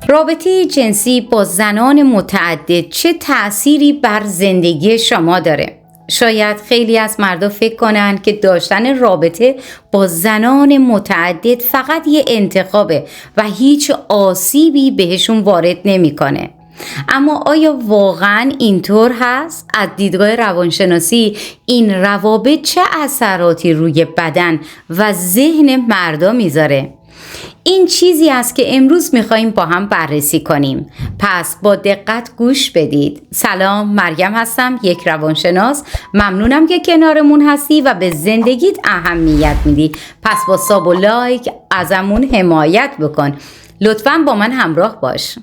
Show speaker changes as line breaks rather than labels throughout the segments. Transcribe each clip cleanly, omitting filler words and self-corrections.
رابطه جنسی با زنان متعدد چه تأثیری بر زندگی شما داره؟ شاید خیلی از مردا فکر کنن که داشتن رابطه با زنان متعدد فقط یه انتخابه و هیچ آسیبی بهشون وارد نمیکنه. اما آیا واقعاً اینطور هست؟ از دیدگاه روانشناسی این روابط چه اثراتی روی بدن و ذهن مردا میذاره؟ این چیزی است که امروز میخواییم با هم بررسی کنیم. پس با دقت گوش بدید. سلام، مریم هستم، یک روانشناس. ممنونم که کنارمون هستی و به زندگیت اهمیت میدی. پس با ساب و لایک ازمون حمایت بکن. لطفاً با من همراه باش.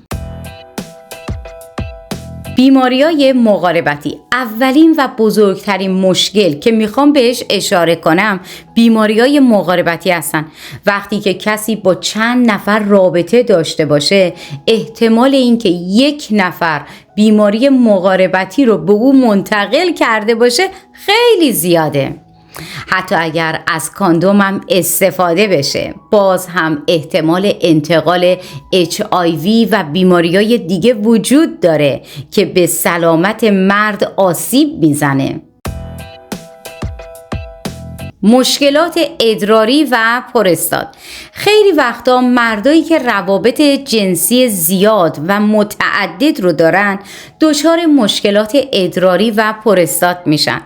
بیماری‌های مقاربتی، اولین و بزرگترین مشکل که میخوام بهش اشاره کنم بیماری‌های مقاربتی هستن. وقتی که کسی با چند نفر رابطه داشته باشه، احتمال اینکه یک نفر بیماری مقاربتی رو به او منتقل کرده باشه خیلی زیاده. حتی اگر از کاندوم هم استفاده بشه، باز هم احتمال انتقال HIV و بیماری‌های دیگه وجود داره که به سلامت مرد آسیب میزنه. مشکلات ادراری و پروستات. خیلی وقتا مردایی که روابط جنسی زیاد و متعدد رو دارن دچار مشکلات ادراری و پروستات میشن.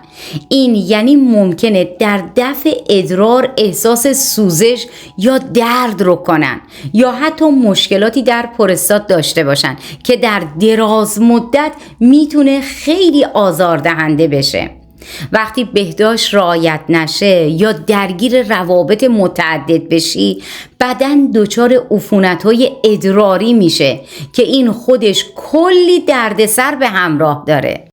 این یعنی ممکنه در دفع ادرار احساس سوزش یا درد رو کنن یا حتی مشکلاتی در پروستات داشته باشن که در دراز مدت میتونه خیلی آزاردهنده بشه. وقتی بهداشت رعایت نشه یا درگیر روابط متعدد بشی، بدن دچار عفونت‌های ادراری میشه که این خودش کلی دردسر به همراه داره.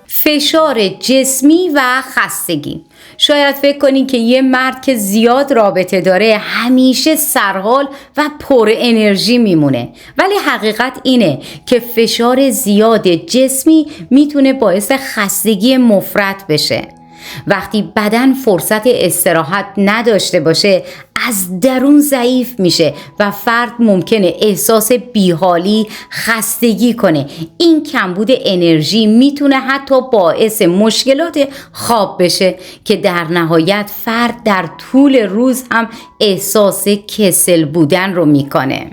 فشار جسمی و خستگی. شاید فکر کنین که یه مرد که زیاد رابطه داره همیشه سرحال و پر انرژی میمونه، ولی حقیقت اینه که فشار زیاد جسمی میتونه باعث خستگی مفرط بشه. وقتی بدن فرصت استراحت نداشته باشه از درون ضعیف میشه و فرد ممکنه احساس بیحالی، خستگی کنه. این کمبود انرژی میتونه حتی باعث مشکلات خواب بشه که در نهایت فرد در طول روز هم احساس کسل بودن رو میکنه.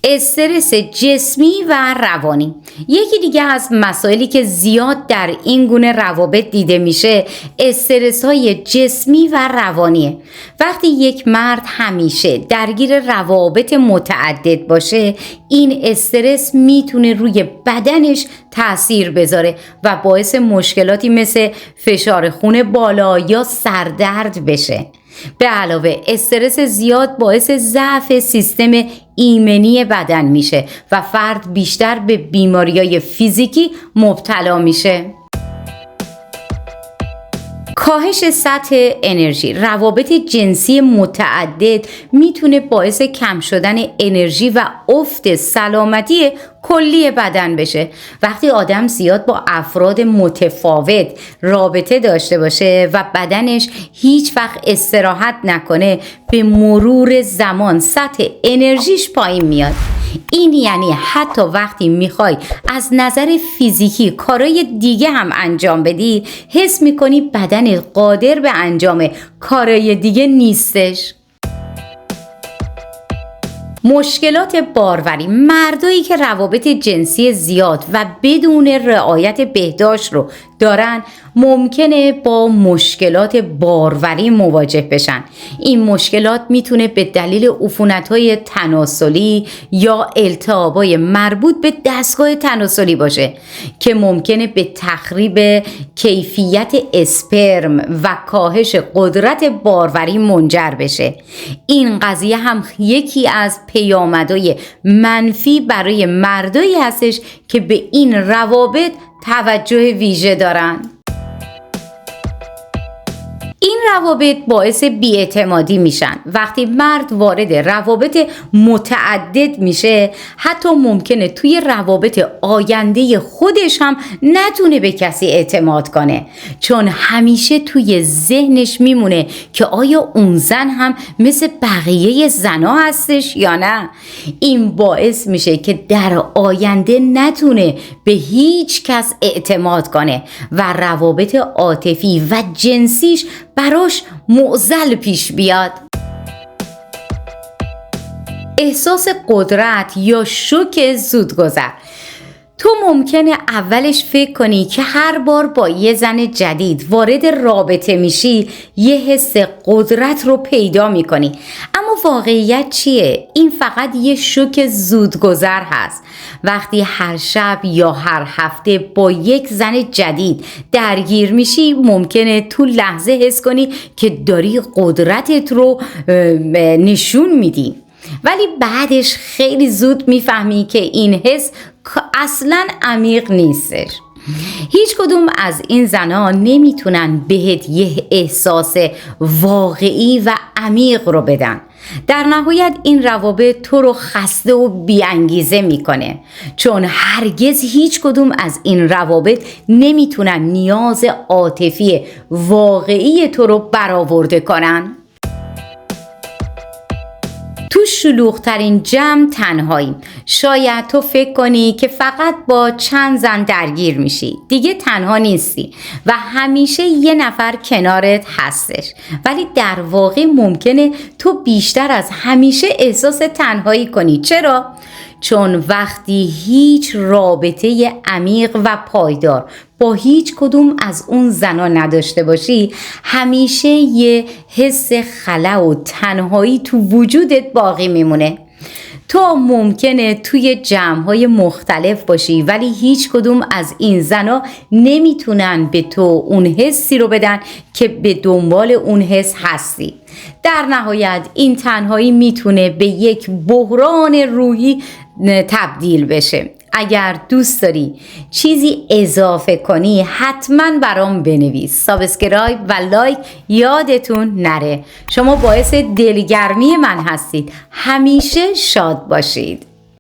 استرس جسمی و روانی. یکی دیگه از مسائلی که زیاد در این گونه روابط دیده میشه استرس های جسمی و روانیه. وقتی یک مرد همیشه درگیر روابط متعدد باشه، این استرس میتونه روی بدنش تأثیر بذاره و باعث مشکلاتی مثل فشار خون بالا یا سردرد بشه. به علاوه استرس زیاد باعث ضعف سیستم ایمنی بدن میشه و فرد بیشتر به بیماری‌های فیزیکی مبتلا میشه. کاهش سطح انرژی. روابط جنسی متعدد میتونه باعث کم شدن انرژی و افت سلامتی کلی بدن بشه. وقتی آدم زیاد با افراد متفاوت رابطه داشته باشه و بدنش هیچ وقت استراحت نکنه، به مرور زمان سطح انرژیش پایین میاد. این یعنی حتی وقتی میخوای از نظر فیزیکی کارهای دیگه هم انجام بدی، حس میکنی بدن قادر به انجام کارهای دیگه نیستش. مشکلات باروری. مردایی که روابط جنسی زیاد و بدون رعایت بهداشت رو دارن ممکنه با مشکلات باروری مواجه بشن. این مشکلات میتونه به دلیل عفونت‌های تناسلی یا التهاب‌های مربوط به دستگاه تناسلی باشه که ممکنه به تخریب کیفیت اسپرم و کاهش قدرت باروری منجر بشه. این قضیه هم یکی از پیامدهای منفی برای مردایی هستش که به این روابط توجه ویژه دارن. این روابط باعث بی‌اعتمادی میشن. وقتی مرد وارد روابط متعدد میشه، حتی ممکنه توی روابط آینده خودش هم نتونه به کسی اعتماد کنه، چون همیشه توی ذهنش میمونه که آیا اون زن هم مثل بقیه زنا هستش یا نه. این باعث میشه که در آینده نتونه به هیچ کس اعتماد کنه و روابط عاطفی و جنسیش براش معضل پیش بیاد. احساس قدرت یا شوک زودگذر. تو ممکنه اولش فکر کنی که هر بار با یه زن جدید وارد رابطه میشی یه حس قدرت رو پیدا میکنی، اما واقعیت چیه؟ این فقط یه شوک زودگذر هست. وقتی هر شب یا هر هفته با یک زن جدید درگیر میشی، ممکنه تو لحظه حس کنی که داری قدرتت رو نشون میدی، ولی بعدش خیلی زود میفهمی که این حس اصلاً عمیق نیستش. هیچ کدوم از این زنها نمیتونن بهت یه احساس واقعی و عمیق رو بدن. در نهایت این روابط تو رو خسته و بی‌انگیزه میکنه، چون هرگز هیچ کدوم از این روابط نمیتونن نیاز عاطفی واقعی تو رو برآورده کنن. تو شلوغ‌ترین جمع تنهاییم. شاید تو فکر کنی که فقط با چند زن درگیر میشی، دیگه تنها نیستی و همیشه یه نفر کنارت هستش، ولی در واقع ممکنه تو بیشتر از همیشه احساس تنهایی کنی. چرا؟ چون وقتی هیچ رابطه عمیق و پایدار با هیچ کدوم از اون زنا نداشته باشی، همیشه یه حس خلا و تنهایی تو وجودت باقی میمونه. تو ممکنه توی جمع‌های مختلف باشی، ولی هیچ کدوم از این زنا نمیتونن به تو اون حسی رو بدن که به دنبال اون حس هستی. در نهایت این تنهایی میتونه به یک بحران روحی تبدیل بشه. اگر دوست داری چیزی اضافه کنی حتما برام بنویس. سابسکرایب و لایک یادتون نره. شما باعث دلگرمی من هستید. همیشه شاد باشید.